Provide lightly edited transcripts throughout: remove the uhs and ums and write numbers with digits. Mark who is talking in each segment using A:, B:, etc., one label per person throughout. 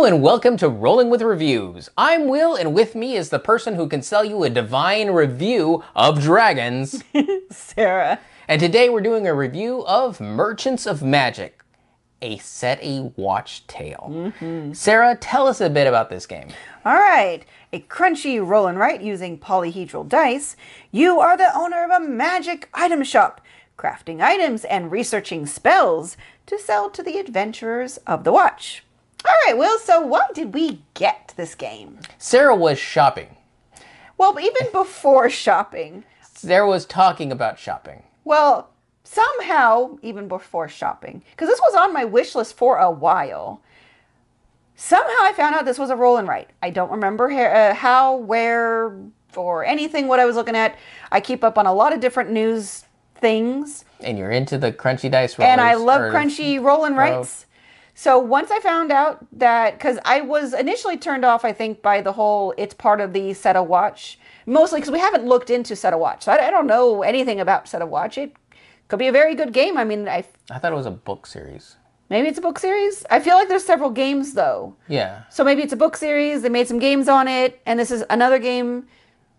A: and welcome to Rolling with Reviews. I'm Will, and with me is the person who can sell you a divine review of dragons,
B: Sarah.
A: And today we're doing a review of Merchants of Magick, a set-a-watch tale. Sarah, tell us a bit about this game.
B: All right. A crunchy roll and write using polyhedral dice. You are the owner of a magic item shop, crafting items and researching spells to sell to the adventurers of the watch. All right, Will, so why did we get this game?
A: Sarah was shopping.
B: Well, even before shopping.
A: Sarah was talking about shopping.
B: Well, somehow, even before shopping, because this was on my wish list for a while, somehow I found out this was a roll and write. I don't remember how, where, or anything what I was looking at. I keep up on a lot of different news things.
A: And you're into the crunchy dice rollers.
B: And I love crunchy roll and writes. So once I found out that, because I was initially turned off, I think, by the whole, it's part of the Set a Watch, mostly because we haven't looked into Set a Watch. So I don't know anything about Set a Watch. It could be a very good game. I mean, I
A: thought it was a book series.
B: Maybe it's a book series? I feel like there's several games, though. Yeah. So maybe it's a book series. They made some games on it, and this is another game,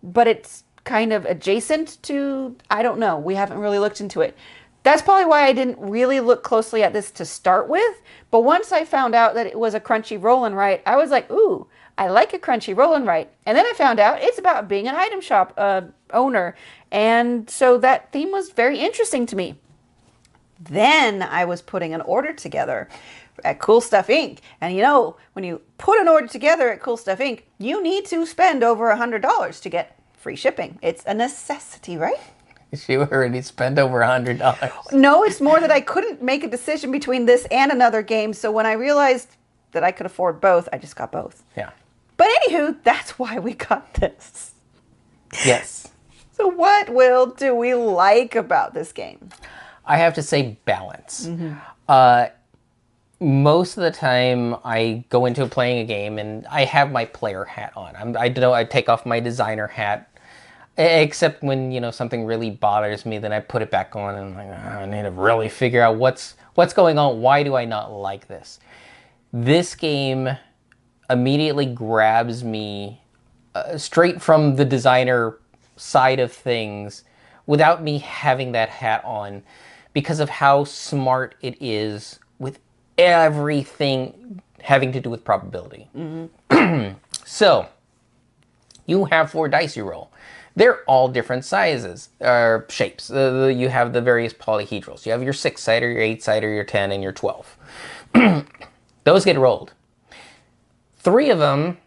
B: but it's kind of adjacent to, I don't know. We haven't really looked into it. That's probably why I didn't really look closely at this to start with. But once I found out that it was a crunchy roll and write, I was like, ooh, I like a crunchy roll and write. And then I found out it's about being an item shop owner. And so that theme was very interesting to me. Then I was putting an order together at Cool Stuff Inc. And you know, when you put an order together at Cool Stuff Inc., you need to spend over $100 to get free shipping. It's a necessity, right?
A: She already spent over $100.
B: No, it's more that I couldn't make a decision between this and another game. So when I realized that I could afford both, I just got both.
A: Yeah.
B: But anywho, that's why we got this.
A: Yes.
B: So what, Will, do we like about this game?
A: I have to say balance. Most of the time I go into playing a game and I have my player hat on. I take off my designer hat. Except when, you know, something really bothers me, then I put it back on and I'm like, I need to really figure out what's going on. Why do I not like this? This game immediately grabs me straight from the designer side of things without me having that hat on because of how smart it is with everything having to do with probability. So, you have 4 dice you roll. They're all different sizes, or shapes. You have the various polyhedrals. You have your 6-sider, your 8-sider, your 10, and your 12. Those get rolled. 3 of them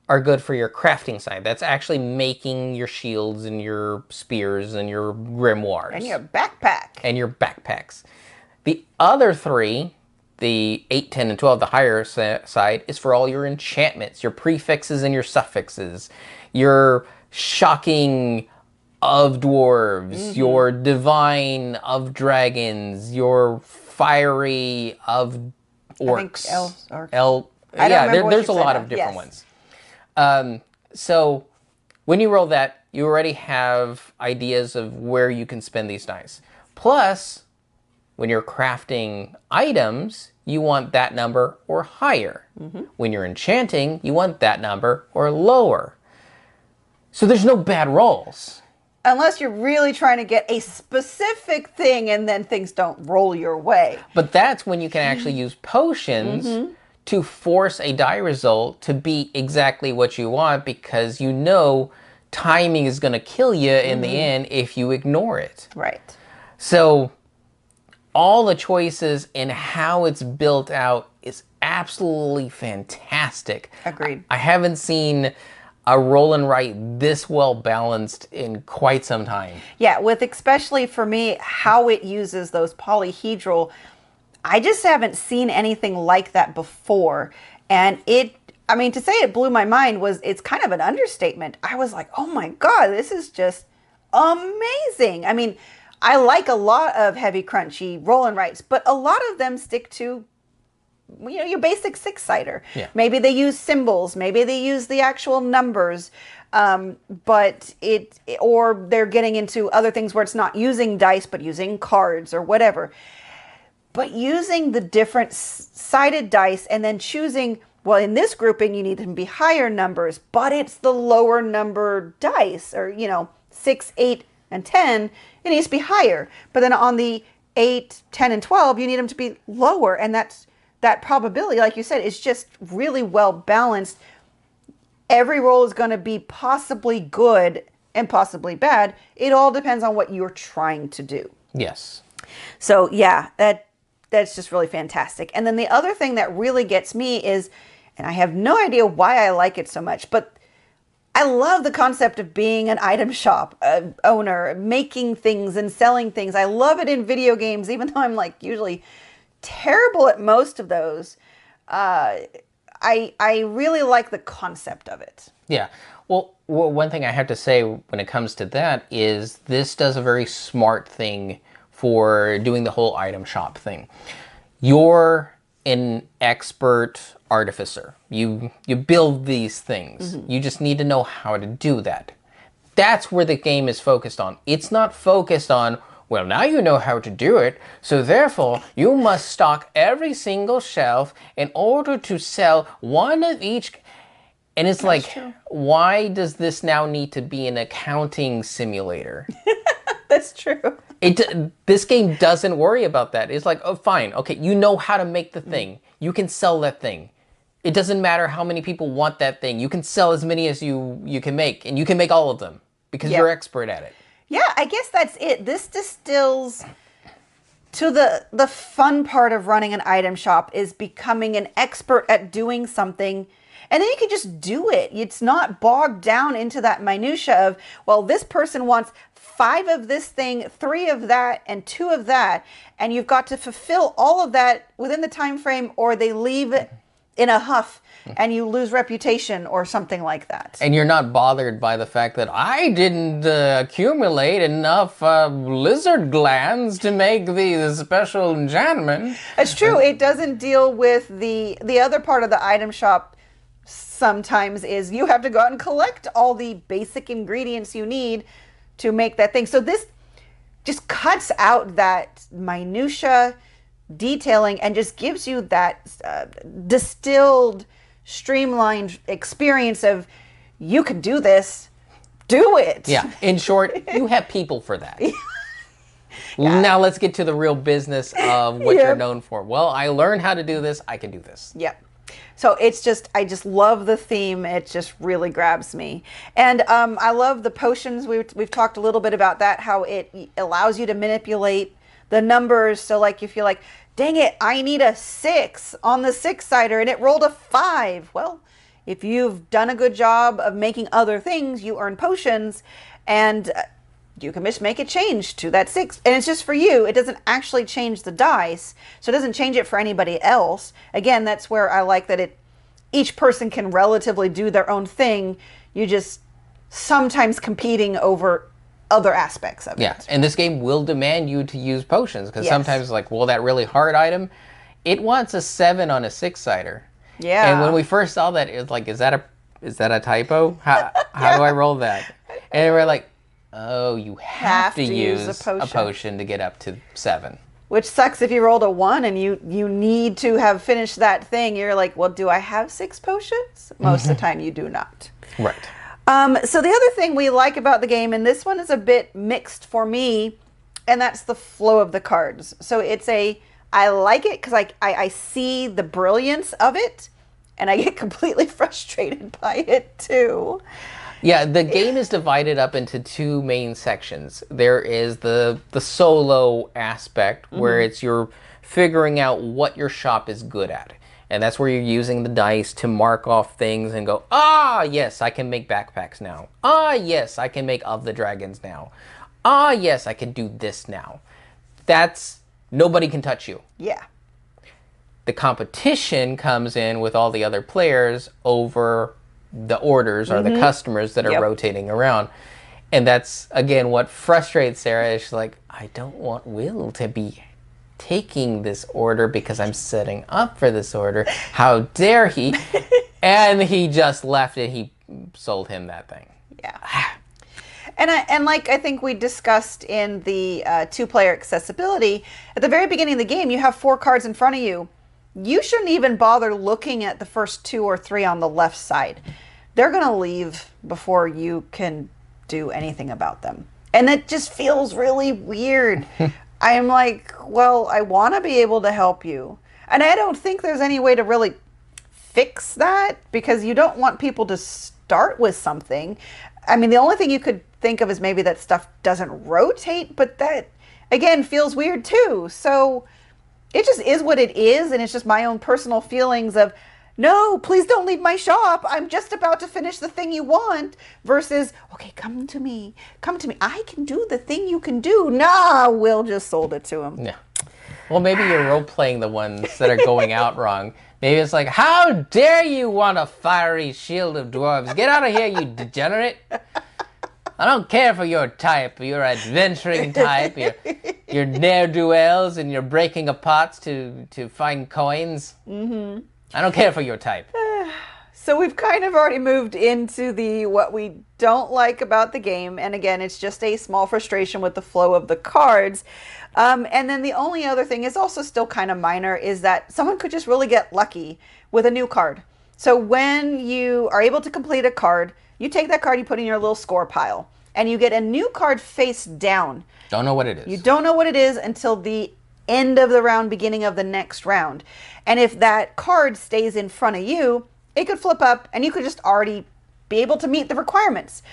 A: are good for your crafting side. That's actually making your shields and your spears and your grimoires.
B: And your backpack.
A: And your backpacks. The other 3, the 8, 10, and 12, the higher side, is for all your enchantments, your prefixes and your suffixes, your shocking of dwarves, your divine of dragons, your fiery of orcs. There's a lot of different ones. So when you roll that, you already have ideas of where you can spend these dice. Plus, when you're crafting items, you want that number or higher. When you're enchanting, you want that number or lower. So there's no bad rolls.
B: Unless you're really trying to get a specific thing and then things don't roll your way.
A: But that's when you can actually use potions to force a die result to be exactly what you want because you know timing is going to kill you in the end if you ignore it.
B: Right.
A: So all the choices and how it's built out is absolutely fantastic.
B: Agreed.
A: I haven't seen a roll and write this well balanced in quite some time.
B: Yeah, with especially for me, how it uses those polyhedral. I just haven't seen anything like that before. And I mean, to say it blew my mind it's kind of an understatement. I was like, oh my God, this is just amazing. I mean, I like a lot of heavy, crunchy roll and writes, but a lot of them stick to, you know, your basic 6-sider. Yeah. Maybe they use symbols. Maybe they use the actual numbers. But or they're getting into other things where it's not using dice, but using cards or whatever. But using the different sided dice and then choosing Well, in this grouping, you need them to be higher numbers, but it's the lower number dice, or, 6, 8, and 10, it needs to be higher. But then on the 8, 10, and 12, you need them to be lower. And that probability, like you said, is just really well balanced. Every roll is going to be possibly good and possibly bad. It all depends on what you're trying to do.
A: Yes.
B: So, yeah, that's just really fantastic. And then the other thing that really gets me is, and I have no idea why I like it so much, but I love the concept of being an item shop owner, making things and selling things. I love it in video games, even though I'm like usually terrible at most of those. I really like the concept of it.
A: Yeah. Well, one thing I have to say when it comes to that is this does a very smart thing for doing the whole item shop thing. You're an expert artificer. You build these things. Mm-hmm. You just need to know how to do that. That's where the game is focused on. It's not focused on, well, now you know how to do it, so therefore you must stock every single shelf in order to sell one of each. And it's like, true. Why does this now need to be an accounting simulator?
B: That's true.
A: This game doesn't worry about that. It's like, oh, fine. Okay, you know how to make the thing. You can sell that thing. It doesn't matter how many people want that thing. You can sell as many as you can make, and you can make all of them because you're expert at it. Yeah,
B: I guess that's it. This distills to the fun part of running an item shop is becoming an expert at doing something. And then you can just do it. It's not bogged down into that minutia of, well, this person wants 5 of this thing, 3 of that, and 2 of that. And you've got to fulfill all of that within the time frame, or they leave in a huff and you lose reputation or something like that.
A: And you're not bothered by the fact that I didn't accumulate enough lizard glands to make the special enchantment.
B: It's true. It doesn't deal with the other part of the item shop. Sometimes is you have to go out and collect all the basic ingredients you need to make that thing. So this just cuts out that minutia detailing and just gives you that distilled, streamlined experience of you can do this, do it.
A: Yeah. In short, you have people for that. Yeah. Now let's get to the real business of what you're known for. Well, I learned how to do this. I can do this.
B: Yep. So it's just, I just love the theme. It just really grabs me. And I love the potions. We've talked a little bit about that, how it allows you to manipulate the numbers. So like if you're like, dang it, I need a 6 on the 6-sider and it rolled a 5. Well, if you've done a good job of making other things, you earn potions and you can just make a change to that 6. And it's just for you. It doesn't actually change the dice. So it doesn't change it for anybody else. Again, that's where I like that each person can relatively do their own thing. You just sometimes competing over other aspects of it.
A: Yeah, and this game will demand you to use potions because sometimes like, well, that really hard item, it wants a 7 on a 6-sider.
B: Yeah.
A: And when we first saw that, it was like, is that a typo? How do I roll that? And we're like, oh, you have to use a potion to get up to 7.
B: Which sucks if you rolled a 1 and you need to have finished that thing. You're like, well, do I have 6 potions? Most of the time you do not.
A: Right.
B: So the other thing we like about the game, and this one is a bit mixed for me, and that's the flow of the cards. So I like it because I see the brilliance of it, and I get completely frustrated by it too.
A: Yeah, the game is divided up into 2 main sections. There is the solo aspect where it's you're figuring out what your shop is good at. And that's where you're using the dice to mark off things and go, ah, yes, I can make backpacks now. Ah, yes, I can make Of the Dragons now. Ah, yes, I can do this now. Nobody can touch you.
B: Yeah.
A: The competition comes in with all the other players over the orders or the customers that are rotating around. And that's, again, what frustrates Sarah is she's like, I don't want Will to be taking this order because I'm setting up for this order. How dare he? And he just left it. He sold him that thing.
B: Yeah. And like I think we discussed in the 2-player accessibility, at the very beginning of the game, you have 4 cards in front of you. you shouldn't even bother looking at the first 2 or 3 on the left side. They're going to leave before you can do anything about them. And it just feels really weird. I'm like, well, I want to be able to help you. And I don't think there's any way to really fix that, because you don't want people to start with something. I mean, the only thing you could think of is maybe that stuff doesn't rotate, but that, again, feels weird too. So it just is what it is, and it's just my own personal feelings of, no, please don't leave my shop. I'm just about to finish the thing you want. Versus, okay, come to me. Come to me. I can do the thing you can do. Nah, Will just sold it to him.
A: Yeah. Well, maybe you're role-playing the ones that are going out wrong. Maybe it's like, how dare you want a fiery shield of dwarves? Get out of here, you degenerate. I don't care for your type, your adventuring type, your ne'er-do-wells, and your breaking of pots to find coins. Mm-hmm. I don't care for your type.
B: So we've kind of already moved into the what we don't like about the game. And again, it's just a small frustration with the flow of the cards. And then the only other thing is also still kind of minor, is that someone could just really get lucky with a new card. So when you are able to complete a card, you take that card, you put in your little score pile, and you get a new card face down.
A: Don't know what it is.
B: You don't know what it is until the end of the round, beginning of the next round. And if that card stays in front of you, it could flip up and you could just already be able to meet the requirements.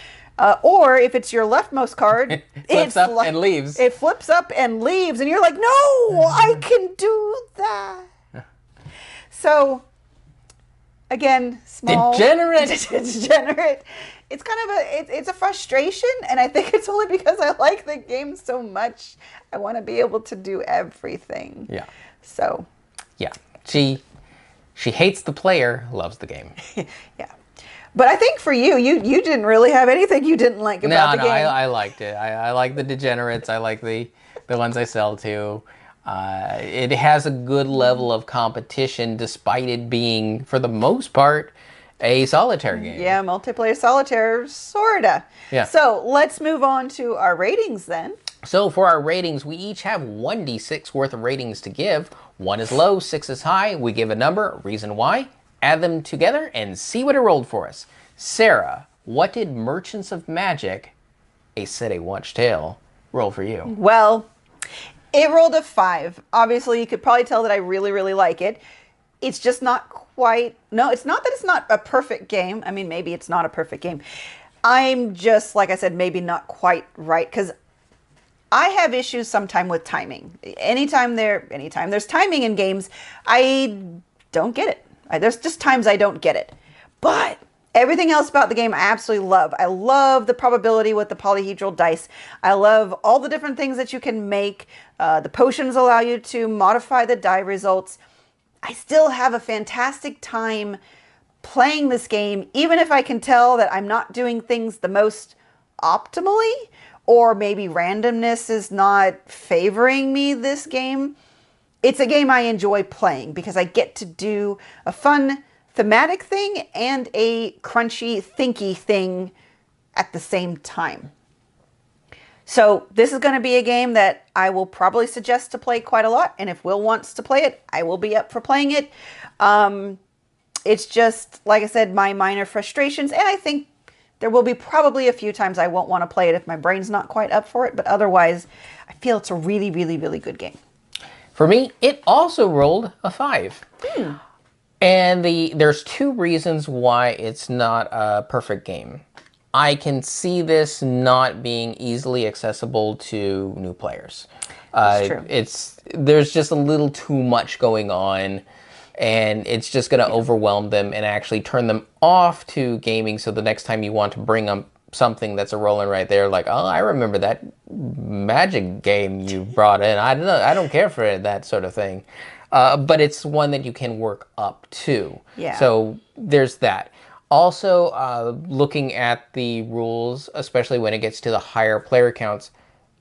B: Or if it's your leftmost card,
A: it flips up and leaves.
B: It flips up and leaves, and you're like, no, I can do that. So, again, small.
A: Degenerate.
B: Degenerate. It's kind of it's a frustration, and I think it's only because I like the game so much. I want to be able to do everything.
A: Yeah.
B: So.
A: Yeah. She hates the player, loves the game.
B: Yeah. But I think for you didn't really have anything you didn't like about the game.
A: I liked it. I like the degenerates. I like the ones I sell to. It has a good level of competition, despite it being, for the most part, a solitaire game.
B: Yeah, multiplayer solitaire, sorta.
A: Yeah.
B: So let's move on to our ratings then.
A: So for our ratings, we each have 1d6 worth of ratings to give. 1 is low, 6 is high. We give a number, reason why, add them together, and see what it rolled for us. Sarah, what did Merchants of Magick, a set a watch tale, roll for you?
B: Well, it rolled a 5. Obviously, you could probably tell that I really, really like it. It's just not quite... No, it's not that it's not a perfect game. I mean, maybe it's not a perfect game. I'm just, like I said, maybe not quite right, because I have issues sometime with timing. Anytime there's timing in games, I don't get it. There's just times I don't get it. But everything else about the game I absolutely love. I love the probability with the polyhedral dice. I love all the different things that you can make. The potions allow you to modify the die results. I still have a fantastic time playing this game, even if I can tell that I'm not doing things the most optimally, or maybe randomness is not favoring me this game. It's a game I enjoy playing because I get to do a fun thematic thing and a crunchy, thinky thing at the same time. So this is going to be a game that I will probably suggest to play quite a lot. And if Will wants to play it, I will be up for playing it. It's just, like I said, my minor frustrations. And I think there will be probably a few times I won't want to play it if my brain's not quite up for it. But otherwise, I feel it's a really, really, really good game.
A: For me, it also rolled a 5. And there's 2 reasons why it's not a perfect game. I can see this not being easily accessible to new players.
B: That's true.
A: There's just a little too much going on, and it's just going to overwhelm them and actually turn them off to gaming. So the next time you want to bring up something that's a rolling right there, like, oh, I remember that Magic game you brought in. I don't care for it, that sort of thing. But it's one that you can work up to.
B: Yeah.
A: So there's that. Also, looking at the rules, especially when it gets to the higher player counts,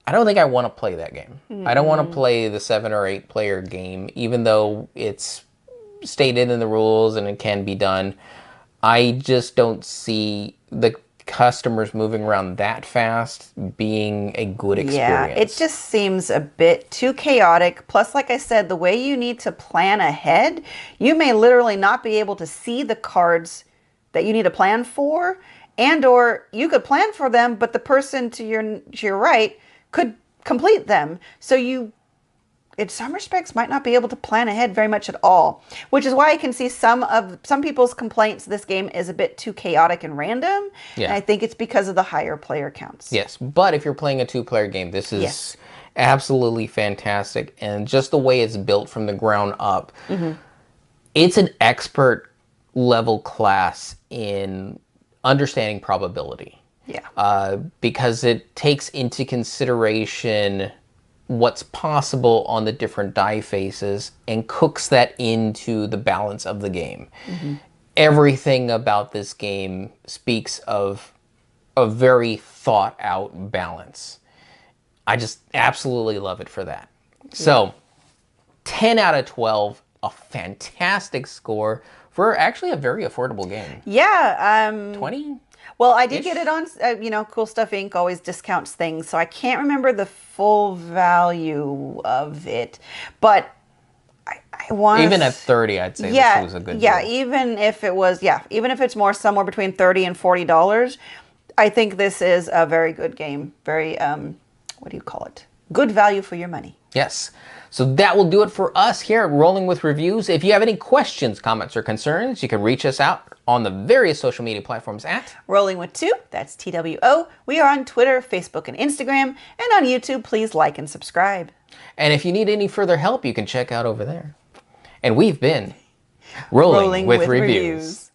A: I don't think I want to play that game. I don't want to play the 7 or 8 player game, even though it's stated in the rules and it can be done. I just don't see the customers moving around that fast being a good experience.
B: Yeah, it just seems a bit too chaotic. Plus, like I said, the way you need to plan ahead, you may literally not be able to see the cards that you need to plan for, and or you could plan for them, but the person to your right could complete them. So you, in some respects, might not be able to plan ahead very much at all, which is why I can see some people's complaints this game is a bit too chaotic and random. Yeah. And I think it's because of the higher player counts.
A: Yes, but if you're playing a 2-player game, this is absolutely fantastic. And just the way it's built from the ground up, it's an expert level class in understanding probability.
B: Yeah.
A: Because it takes into consideration what's possible on the different die faces and cooks that into the balance of the game. Everything about this game speaks of a very thought out balance. I just absolutely love it for that. Yeah. So 10 out of 12, a fantastic score for actually a very affordable game.
B: Yeah.
A: 20?
B: Well, I did get it on, Cool Stuff Inc. always discounts things, so I can't remember the full value of it. But I want
A: even at 30, I'd say this was a good deal.
B: Yeah, even if it's more somewhere between $30 and $40, I think this is a very good game. Very, what do you call it? Good value for your money.
A: Yes. So that will do it for us here at Rolling with Reviews. If you have any questions, comments, or concerns, you can reach us out on the various social media platforms at
B: Rolling with 2, that's TWO. We are on Twitter, Facebook, and Instagram. And on YouTube, please like and subscribe.
A: And if you need any further help, you can check out over there. And we've been Rolling with Reviews.